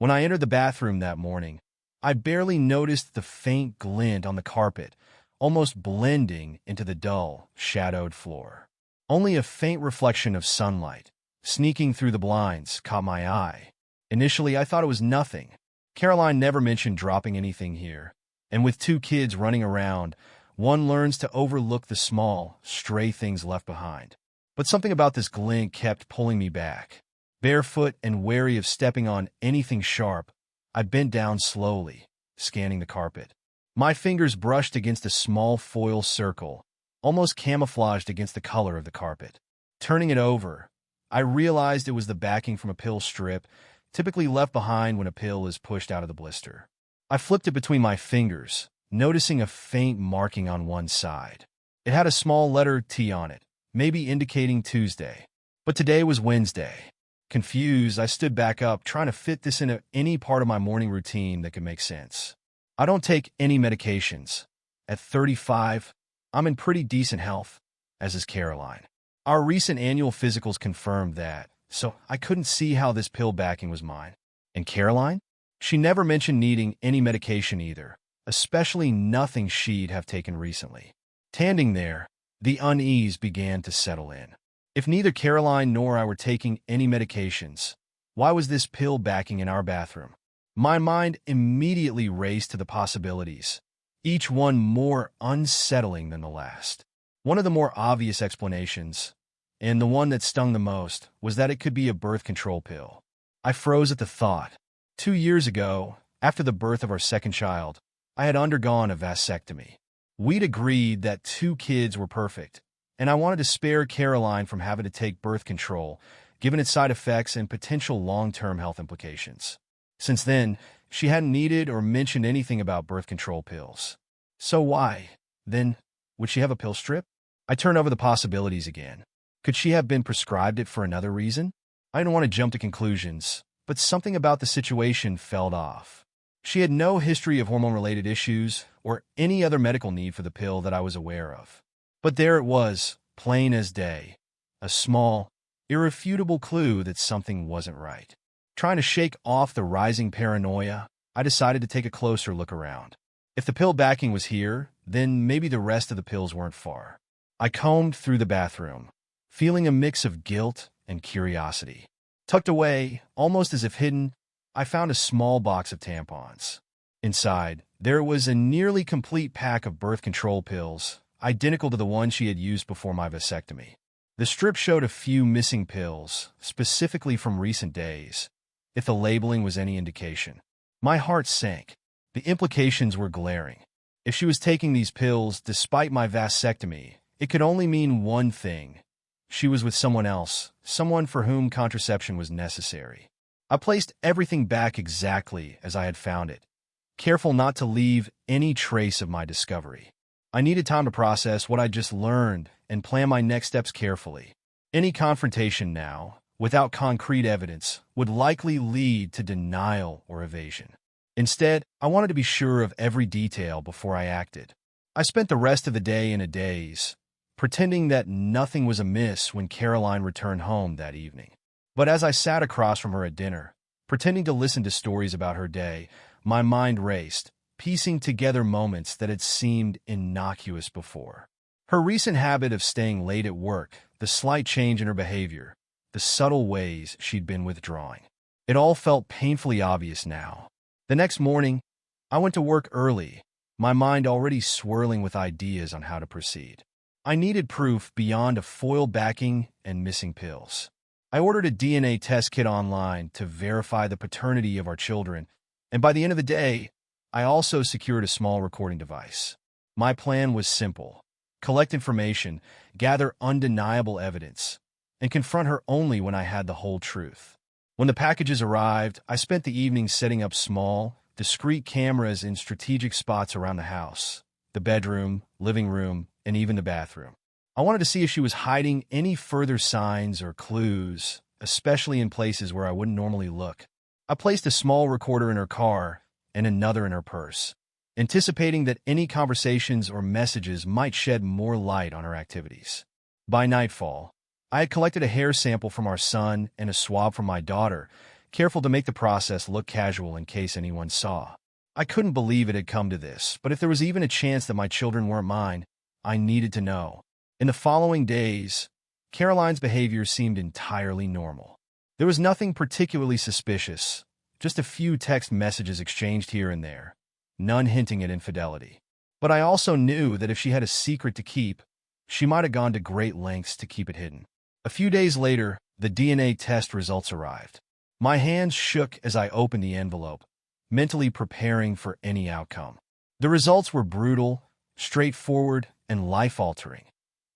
When I entered the bathroom that morning, I barely noticed the faint glint on the carpet, almost blending into the dull, shadowed floor. Only a faint reflection of sunlight, sneaking through the blinds, caught my eye. Initially, I thought it was nothing. Caroline never mentioned dropping anything here, and with 2 kids running around, one learns to overlook the small, stray things left behind. But something about this glint kept pulling me back. Barefoot and wary of stepping on anything sharp, I bent down slowly, scanning the carpet. My fingers brushed against a small foil circle, almost camouflaged against the color of the carpet. Turning it over, I realized it was the backing from a pill strip, typically left behind when a pill is pushed out of the blister. I flipped it between my fingers, noticing a faint marking on one side. It had a small letter T on it, maybe indicating Tuesday. But today was Wednesday. Confused, I stood back up, trying to fit this into any part of my morning routine that could make sense. I don't take any medications. At 35, I'm in pretty decent health, as is Caroline. Our recent annual physicals confirmed that, so I couldn't see how this pill backing was mine. And Caroline? She never mentioned needing any medication either, especially nothing she'd have taken recently. Standing there, the unease began to settle in. If neither Caroline nor I were taking any medications, why was this pill backing in our bathroom? My mind immediately raced to the possibilities, each one more unsettling than the last. One of the more obvious explanations, and the one that stung the most, was that it could be a birth control pill. I froze at the thought. 2 years ago, after the birth of our second child, I had undergone a vasectomy. We'd agreed that 2 kids were perfect, and I wanted to spare Caroline from having to take birth control, given its side effects and potential long-term health implications. Since then, she hadn't needed or mentioned anything about birth control pills. So why, then, would she have a pill strip? I turned over the possibilities again. Could she have been prescribed it for another reason? I didn't want to jump to conclusions, but something about the situation felt off. She had no history of hormone-related issues or any other medical need for the pill that I was aware of. But there it was, plain as day, a small, irrefutable clue that something wasn't right. Trying to shake off the rising paranoia, I decided to take a closer look around. If the pill backing was here, then maybe the rest of the pills weren't far. I combed through the bathroom, feeling a mix of guilt and curiosity. Tucked away, almost as if hidden, I found a small box of tampons. Inside, there was a nearly complete pack of birth control pills, identical to the one she had used before my vasectomy. The strip showed a few missing pills, specifically from recent days, if the labeling was any indication. My heart sank. The implications were glaring. If she was taking these pills despite my vasectomy, it could only mean one thing. She was with someone else, someone for whom contraception was necessary. I placed everything back exactly as I had found it, careful not to leave any trace of my discovery. I needed time to process what I'd just learned and plan my next steps carefully. Any confrontation now, without concrete evidence, would likely lead to denial or evasion. Instead, I wanted to be sure of every detail before I acted. I spent the rest of the day in a daze, pretending that nothing was amiss when Caroline returned home that evening. But as I sat across from her at dinner, pretending to listen to stories about her day, my mind raced, piecing together moments that had seemed innocuous before. Her recent habit of staying late at work, the slight change in her behavior, the subtle ways she'd been withdrawing. It all felt painfully obvious now. The next morning, I went to work early, my mind already swirling with ideas on how to proceed. I needed proof beyond a foil backing and missing pills. I ordered a DNA test kit online to verify the paternity of our children, and by the end of the day, I also secured a small recording device. My plan was simple: collect information, gather undeniable evidence, and confront her only when I had the whole truth. When the packages arrived, I spent the evening setting up small, discreet cameras in strategic spots around the house: the bedroom, living room, and even the bathroom. I wanted to see if she was hiding any further signs or clues, especially in places where I wouldn't normally look. I placed a small recorder in her car and another in her purse, anticipating that any conversations or messages might shed more light on her activities. By nightfall, I had collected a hair sample from our son and a swab from my daughter, careful to make the process look casual in case anyone saw. I couldn't believe it had come to this, but if there was even a chance that my children weren't mine, I needed to know. In the following days, Caroline's behavior seemed entirely normal. There was nothing particularly suspicious, just a few text messages exchanged here and there, none hinting at infidelity. But I also knew that if she had a secret to keep, she might have gone to great lengths to keep it hidden. A few days later, the DNA test results arrived. My hands shook as I opened the envelope, mentally preparing for any outcome. The results were brutal, straightforward, and life-altering.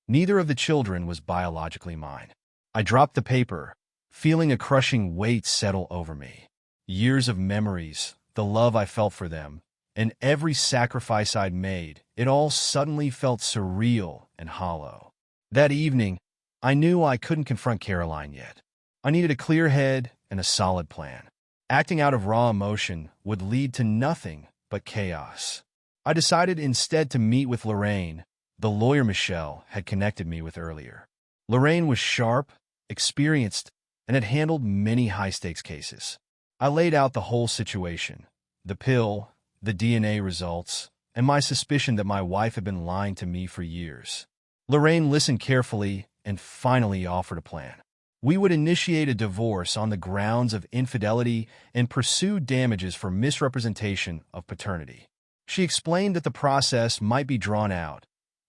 Neither of the children was biologically mine. I dropped the paper, feeling a crushing weight settle over me. Years of memories, the love I felt for them, and every sacrifice I'd made, it all suddenly felt surreal and hollow. That evening, I knew I couldn't confront Caroline yet. I needed a clear head and a solid plan. Acting out of raw emotion would lead to nothing but chaos. I decided instead to meet with Lorraine, the lawyer Michelle had connected me with earlier. Lorraine was sharp, experienced, and had handled many high-stakes cases. I laid out the whole situation, the pill, the DNA results, and my suspicion that my wife had been lying to me for years. Lorraine listened carefully and finally offered a plan. We would initiate a divorce on the grounds of infidelity and pursue damages for misrepresentation of paternity. She explained that the process might be drawn out,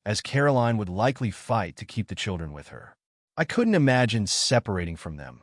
as Caroline would likely fight to keep the children with her. I couldn't imagine separating from them,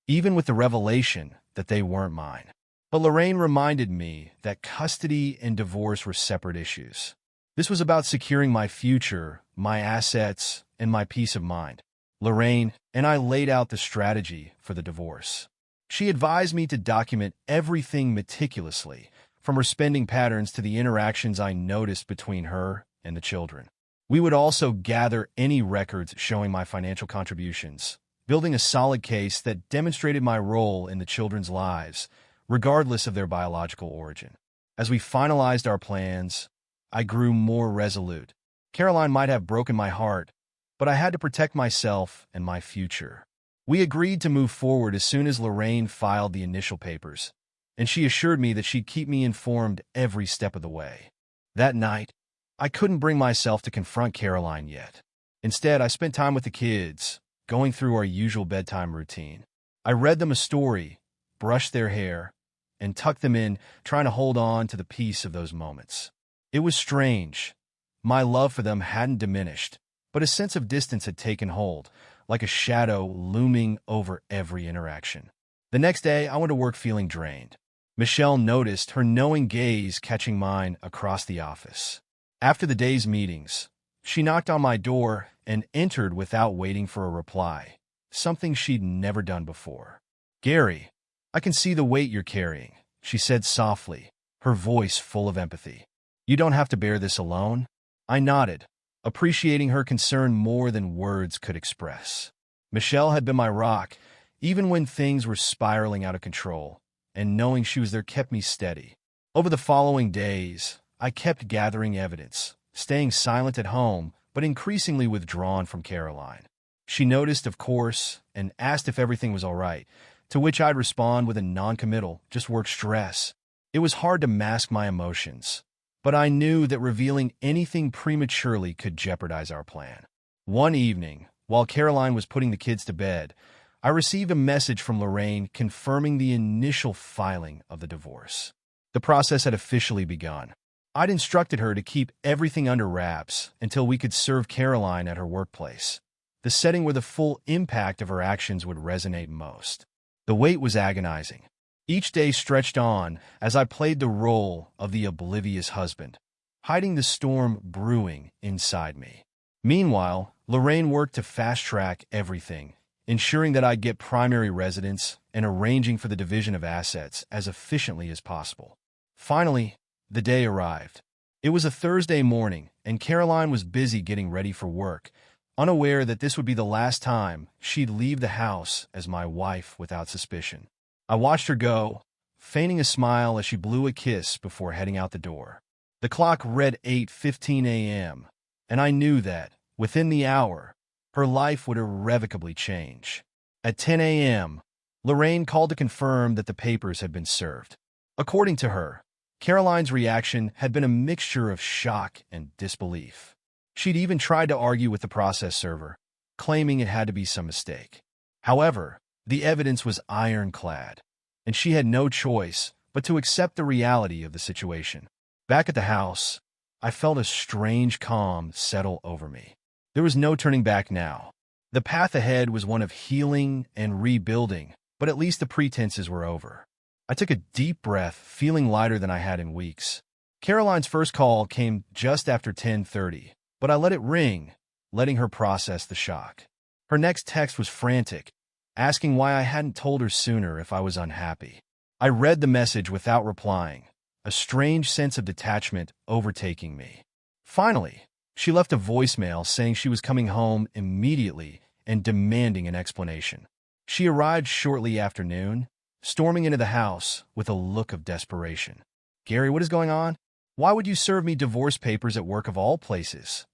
even with the revelation that they weren't mine. But Lorraine reminded me that custody and divorce were separate issues. This was about securing my future, my assets, and my peace of mind. Lorraine and I laid out the strategy for the divorce. She advised me to document everything meticulously, from her spending patterns to the interactions I noticed between her and the children. We would also gather any records showing my financial contributions, building a solid case that demonstrated my role in the children's lives, regardless of their biological origin. As we finalized our plans, I grew more resolute. Caroline might have broken my heart, but I had to protect myself and my future. We agreed to move forward as soon as Lorraine filed the initial papers, and she assured me that she'd keep me informed every step of the way. That night, I couldn't bring myself to confront Caroline yet. Instead, I spent time with the kids, going through our usual bedtime routine. I read them a story, brushed their hair, and tucked them in, trying to hold on to the peace of those moments. It was strange. My love for them hadn't diminished, but a sense of distance had taken hold, like a shadow looming over every interaction. The next day, I went to work feeling drained. Michelle noticed, her knowing gaze catching mine across the office. After the day's meetings, she knocked on my door and entered without waiting for a reply, something she'd never done before. "Gary, I can see the weight you're carrying," she said softly, her voice full of empathy. "You don't have to bear this alone." I nodded, appreciating her concern more than words could express. Michelle had been my rock, even when things were spiraling out of control, and knowing she was there kept me steady. Over the following days, I kept gathering evidence, staying silent at home, but increasingly withdrawn from Caroline. She noticed, of course, and asked if everything was all right, to which I'd respond with a non-committal, "Just work stress." It was hard to mask my emotions, but I knew that revealing anything prematurely could jeopardize our plan. One evening, while Caroline was putting the kids to bed, I received a message from Lorraine confirming the initial filing of the divorce. The process had officially begun. I'd instructed her to keep everything under wraps until we could serve Caroline at her workplace, the setting where the full impact of her actions would resonate most. The wait was agonizing. Each day stretched on as I played the role of the oblivious husband, hiding the storm brewing inside me. Meanwhile, Lorraine worked to fast-track everything, ensuring that I'd get primary residence and arranging for the division of assets as efficiently as possible. Finally, the day arrived. It was a Thursday morning, and Caroline was busy getting ready for work, unaware that this would be the last time she'd leave the house as my wife without suspicion. I watched her go, feigning a smile as she blew a kiss before heading out the door. The clock read 8:15 a.m., and I knew that, within the hour, her life would irrevocably change. At 10 a.m., Lorraine called to confirm that the papers had been served. According to her, Caroline's reaction had been a mixture of shock and disbelief. She'd even tried to argue with the process server, claiming it had to be some mistake. However, the evidence was ironclad, and she had no choice but to accept the reality of the situation. Back at the house, I felt a strange calm settle over me. There was no turning back now. The path ahead was one of healing and rebuilding, but at least the pretenses were over. I took a deep breath, feeling lighter than I had in weeks. Caroline's first call came just after 10:30, but I let it ring, letting her process the shock. Her next text was frantic, asking why I hadn't told her sooner if I was unhappy. I read the message without replying, a strange sense of detachment overtaking me. Finally, she left a voicemail saying she was coming home immediately and demanding an explanation. She arrived shortly after noon, storming into the house with a look of desperation. "Gary, what is going on? Why would you serve me divorce papers at work of all places?"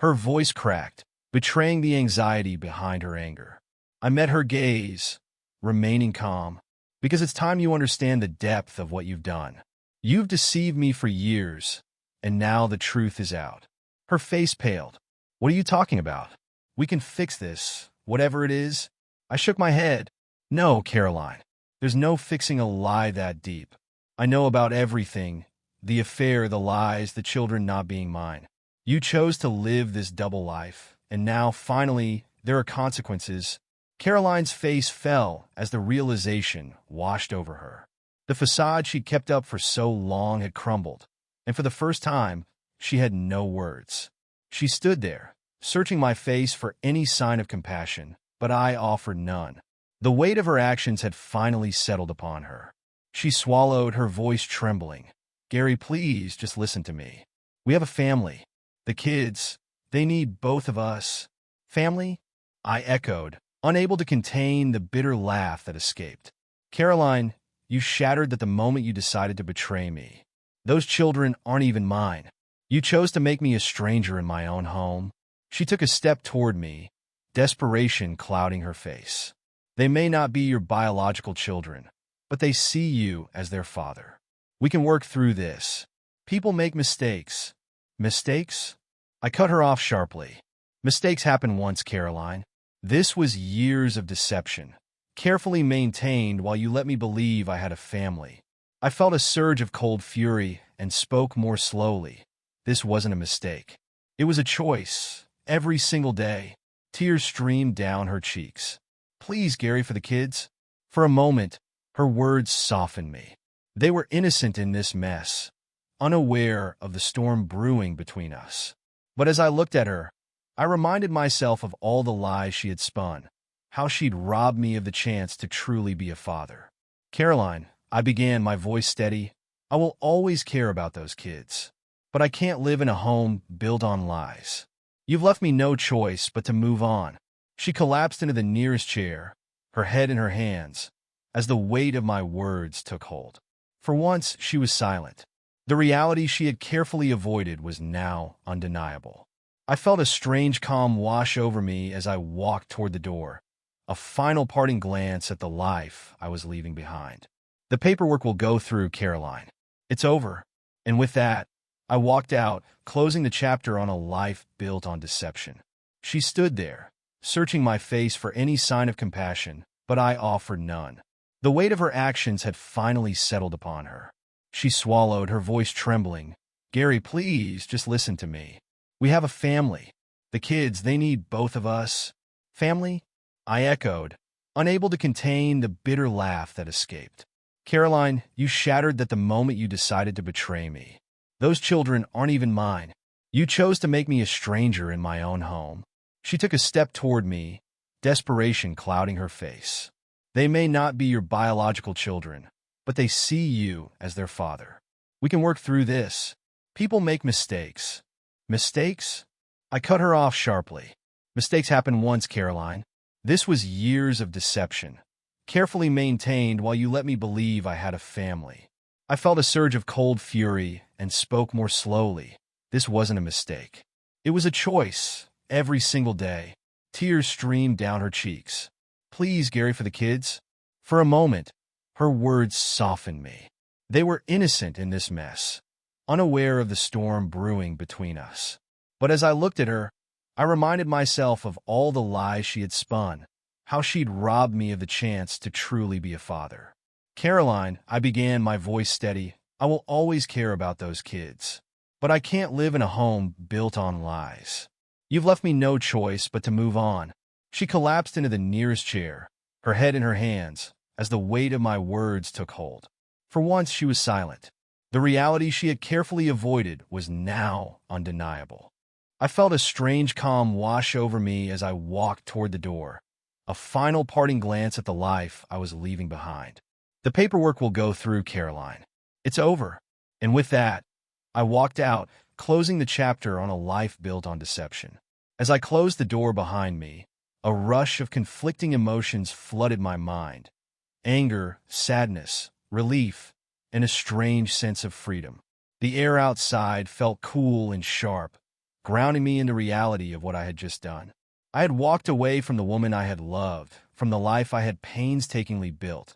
Her voice cracked, betraying the anxiety behind her anger. I met her gaze, remaining calm, because it's time you understand the depth of what you've done. You've deceived me for years, and now the truth is out. Her face paled. "What are you talking about? We can fix this, whatever it is." I shook my head. "No, Caroline. There's no fixing a lie that deep. I know about everything, the affair, the lies, the children not being mine. You chose to live this double life, and now, finally, there are consequences." Caroline's face fell as the realization washed over her. The facade she'd kept up for so long had crumbled, and for the first time, she had no words. She stood there, searching my face for any sign of compassion, but I offered none. The weight of her actions had finally settled upon her. She swallowed, her voice trembling. "Gary, please, just listen to me. We have a family. The kids, they need both of us." "Family?" I echoed, unable to contain the bitter laugh that escaped. "Caroline, you shattered at the moment you decided to betray me. Those children aren't even mine. You chose to make me a stranger in my own home." She took a step toward me, desperation clouding her face. "They may not be your biological children, but they see you as their father. We can work through this. People make mistakes." "Mistakes?" I cut her off sharply. "Mistakes happen once, Caroline. This was years of deception, carefully maintained while you let me believe I had a family." I felt a surge of cold fury and spoke more slowly. "This wasn't a mistake. It was a choice, every single day." Tears streamed down her cheeks. "Please, Gary, for the kids." For a moment, her words softened me. They were innocent in this mess, unaware of the storm brewing between us. But as I looked at her, I reminded myself of all the lies she had spun, how she'd robbed me of the chance to truly be a father. "Caroline," I began, my voice steady, "I will always care about those kids. But I can't live in a home built on lies. You've left me no choice but to move on." She collapsed into the nearest chair, her head in her hands, as the weight of my words took hold. For once, she was silent. The reality she had carefully avoided was now undeniable. I felt a strange calm wash over me as I walked toward the door, a final parting glance at the life I was leaving behind. "The paperwork will go through, Caroline. It's over." And with that, I walked out, closing the chapter on a life built on deception. She stood there, searching my face for any sign of compassion, but I offered none. The weight of her actions had finally settled upon her. She swallowed, her voice trembling. "Gary, please, just listen to me. We have a family. The kids, they need both of us." "Family?" I echoed, unable to contain the bitter laugh that escaped. "Caroline, you shattered at the moment you decided to betray me. Those children aren't even mine. You chose to make me a stranger in my own home." She took a step toward me, desperation clouding her face. "They may not be your biological children, but they see you as their father. We can work through this. People make mistakes." "Mistakes?" I cut her off sharply. "Mistakes happen once, Caroline. This was years of deception, carefully maintained while you let me believe I had a family." I felt a surge of cold fury and spoke more slowly. "This wasn't a mistake. It was a choice, every single day." Tears streamed down her cheeks. "Please, Gary, for the kids." For a moment, her words softened me. They were innocent in this mess, unaware of the storm brewing between us. But as I looked at her, I reminded myself of all the lies she had spun, how she'd robbed me of the chance to truly be a father. Caroline, I began, my voice steady, I will always care about those kids. But I can't live in a home built on lies. You've left me no choice but to move on. She collapsed into the nearest chair, her head in her hands, as the weight of my words took hold. For once, she was silent. The reality she had carefully avoided was now undeniable. I felt a strange calm wash over me as I walked toward the door, a final parting glance at the life I was leaving behind. The paperwork will go through, Caroline. It's over. And with that, I walked out, closing the chapter on a life built on deception. As I closed the door behind me, a rush of conflicting emotions flooded my mind. Anger, sadness, relief, and a strange sense of freedom. The air outside felt cool and sharp, grounding me in the reality of what I had just done. I had walked away from the woman I had loved, from the life I had painstakingly built,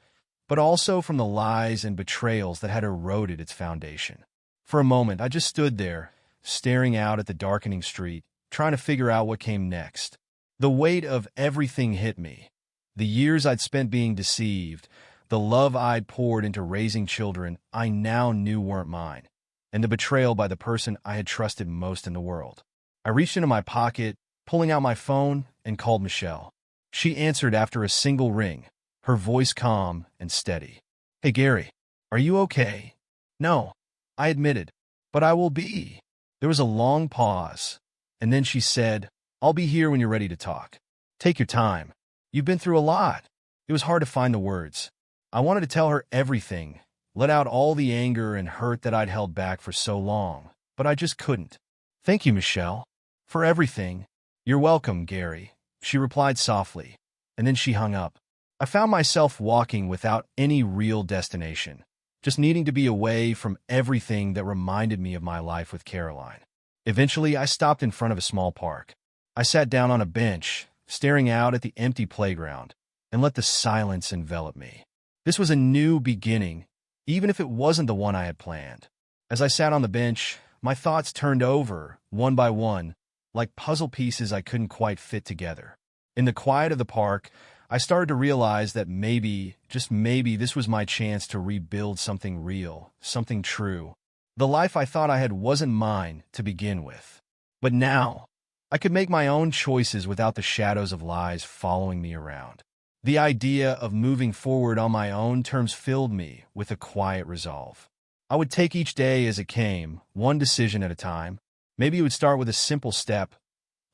but also from the lies and betrayals that had eroded its foundation. For a moment, I just stood there, staring out at the darkening street, trying to figure out what came next. The weight of everything hit me. The years I'd spent being deceived, the love I'd poured into raising children I now knew weren't mine, and the betrayal by the person I had trusted most in the world. I reached into my pocket, pulling out my phone, and called Michelle. She answered after a single ring, her voice calm and steady. "Hey, Gary, are you okay?" "No," I admitted, "but I will be." There was a long pause, and then she said, "I'll be here when you're ready to talk. Take your time. You've been through a lot." It was hard to find the words. I wanted to tell her everything, let out all the anger and hurt that I'd held back for so long, but I just couldn't. "Thank you, Michelle, for everything." "You're welcome, Gary," she replied softly, and then she hung up. I found myself walking without any real destination, just needing to be away from everything that reminded me of my life with Caroline. Eventually, I stopped in front of a small park. I sat down on a bench, staring out at the empty playground, and let the silence envelop me. This was a new beginning, even if it wasn't the one I had planned. As I sat on the bench, my thoughts turned over, one by one, like puzzle pieces I couldn't quite fit together. In the quiet of the park, I started to realize that maybe, just maybe, this was my chance to rebuild something real, something true. The life I thought I had wasn't mine to begin with. But now, I could make my own choices without the shadows of lies following me around. The idea of moving forward on my own terms filled me with a quiet resolve. I would take each day as it came, one decision at a time. Maybe it would start with a simple step,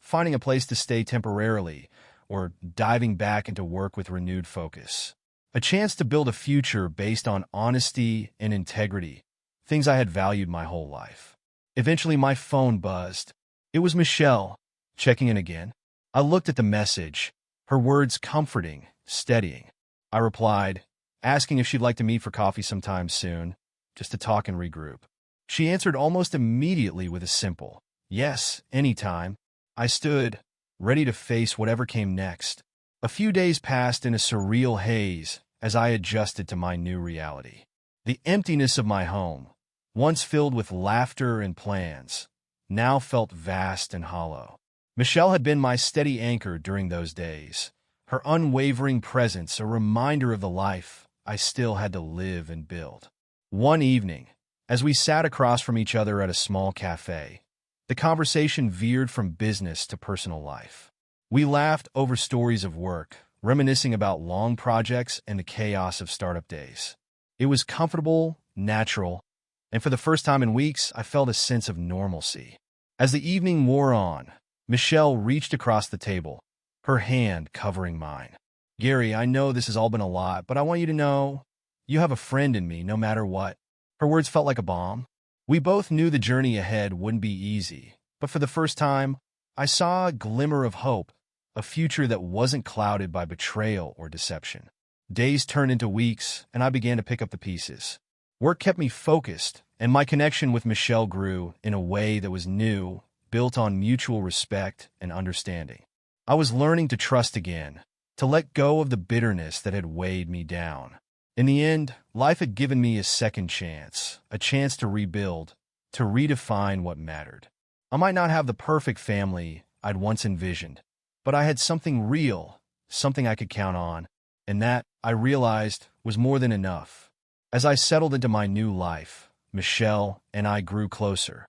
finding a place to stay temporarily, or diving back into work with renewed focus. A chance to build a future based on honesty and integrity, things I had valued my whole life. Eventually, my phone buzzed. It was Michelle, checking in again. I looked at the message, her words comforting, steadying. I replied, asking if she'd like to meet for coffee sometime soon, just to talk and regroup. She answered almost immediately with a simple, "Yes, anytime." I stood, ready to face whatever came next. A few days passed in a surreal haze as I adjusted to my new reality. The emptiness of my home, once filled with laughter and plans, now felt vast and hollow. Michelle had been my steady anchor during those days, her unwavering presence a reminder of the life I still had to live and build. One evening, as we sat across from each other at a small cafe, the conversation veered from business to personal life. We laughed over stories of work, reminiscing about long projects and the chaos of startup days. It was comfortable, natural, and for the first time in weeks, I felt a sense of normalcy. As the evening wore on, Michelle reached across the table, her hand covering mine. "Gary, I know this has all been a lot, but I want you to know you have a friend in me no matter what." Her words felt like a balm. We both knew the journey ahead wouldn't be easy, but for the first time, I saw a glimmer of hope, a future that wasn't clouded by betrayal or deception. Days turned into weeks, and I began to pick up the pieces. Work kept me focused, and my connection with Michelle grew in a way that was new, built on mutual respect and understanding. I was learning to trust again, to let go of the bitterness that had weighed me down. In the end, life had given me a second chance, a chance to rebuild, to redefine what mattered. I might not have the perfect family I'd once envisioned, but I had something real, something I could count on, and that, I realized, was more than enough. As I settled into my new life, Michelle and I grew closer,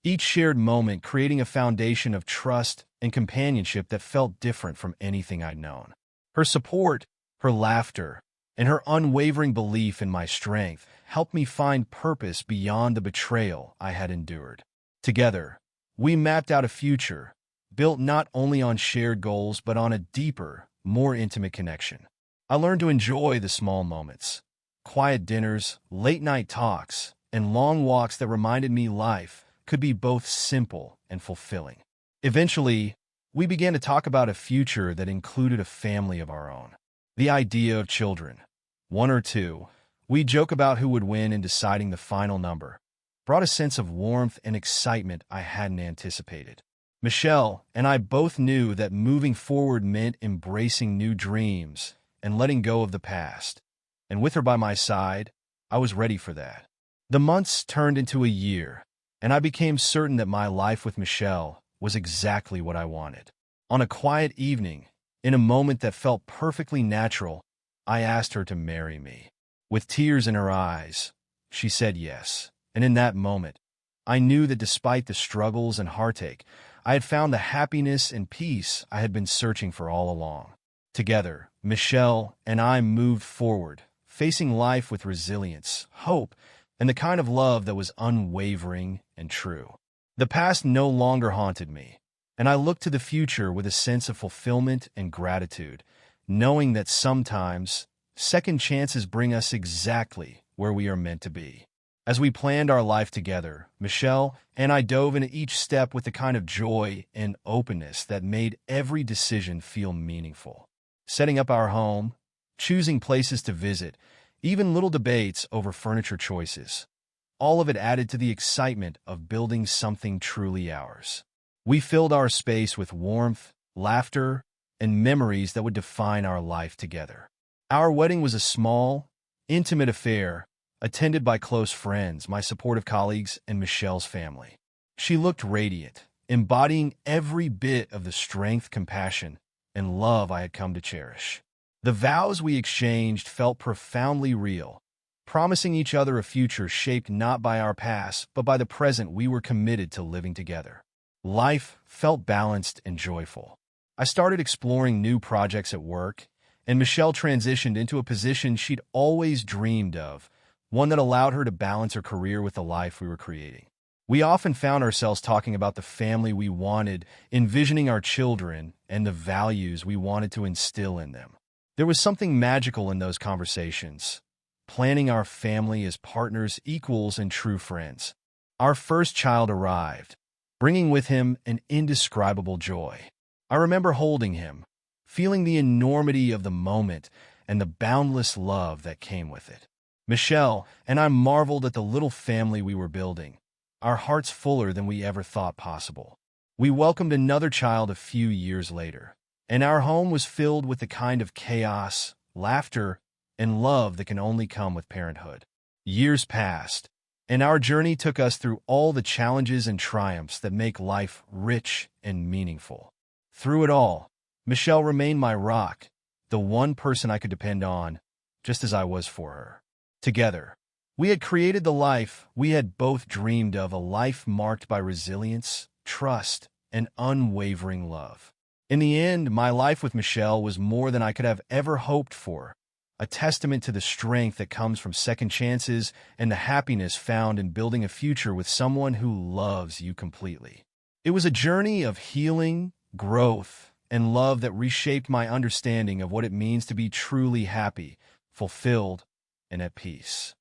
each shared moment creating a foundation of trust and companionship that felt different from anything I'd known. Her support, her laughter, and her unwavering belief in my strength helped me find purpose beyond the betrayal I had endured. Together, we mapped out a future, built not only on shared goals but on a deeper, more intimate connection. I learned to enjoy the small moments, quiet dinners, late-night talks, and long walks that reminded me life could be both simple and fulfilling. Eventually, we began to talk about a future that included a family of our own. The idea of children, one or two, we joke about who would win in deciding the final number, brought a sense of warmth and excitement I hadn't anticipated. Michelle and I both knew that moving forward meant embracing new dreams and letting go of the past. And with her by my side, I was ready for that. The months turned into a year, and I became certain that my life with Michelle was exactly what I wanted. On a quiet evening, in a moment that felt perfectly natural, I asked her to marry me. With tears in her eyes, she said yes. And in that moment, I knew that despite the struggles and heartache, I had found the happiness and peace I had been searching for all along. Together, Michelle and I moved forward, facing life with resilience, hope, and the kind of love that was unwavering and true. The past no longer haunted me, and I looked to the future with a sense of fulfillment and gratitude, knowing that sometimes second chances bring us exactly where we are meant to be. As we planned our life together, Michelle and I dove into each step with the kind of joy and openness that made every decision feel meaningful. Setting up our home, choosing places to visit, even little debates over furniture choices. All of it added to the excitement of building something truly ours. We filled our space with warmth, laughter, and memories that would define our life together. Our wedding was a small, intimate affair, attended by close friends, my supportive colleagues, and Michelle's family. She looked radiant, embodying every bit of the strength, compassion, and love I had come to cherish. The vows we exchanged felt profoundly real, promising each other a future shaped not by our past, but by the present we were committed to living together. Life felt balanced and joyful. I started exploring new projects at work, and Michelle transitioned into a position she'd always dreamed of, one that allowed her to balance her career with the life we were creating. We often found ourselves talking about the family we wanted, envisioning our children, and the values we wanted to instill in them. There was something magical in those conversations, planning our family as partners, equals, and true friends. Our first child arrived, bringing with him an indescribable joy. I remember holding him, feeling the enormity of the moment and the boundless love that came with it. Michelle and I marveled at the little family we were building, our hearts fuller than we ever thought possible. We welcomed another child a few years later, and our home was filled with the kind of chaos, laughter, and love that can only come with parenthood. Years passed, and our journey took us through all the challenges and triumphs that make life rich and meaningful. Through it all, Michelle remained my rock, the one person I could depend on, just as I was for her. Together, we had created the life we had both dreamed of, a life marked by resilience, trust, and unwavering love. In the end, my life with Michelle was more than I could have ever hoped for, a testament to the strength that comes from second chances and the happiness found in building a future with someone who loves you completely. It was a journey of healing, growth, and love that reshaped my understanding of what it means to be truly happy, fulfilled, and at peace.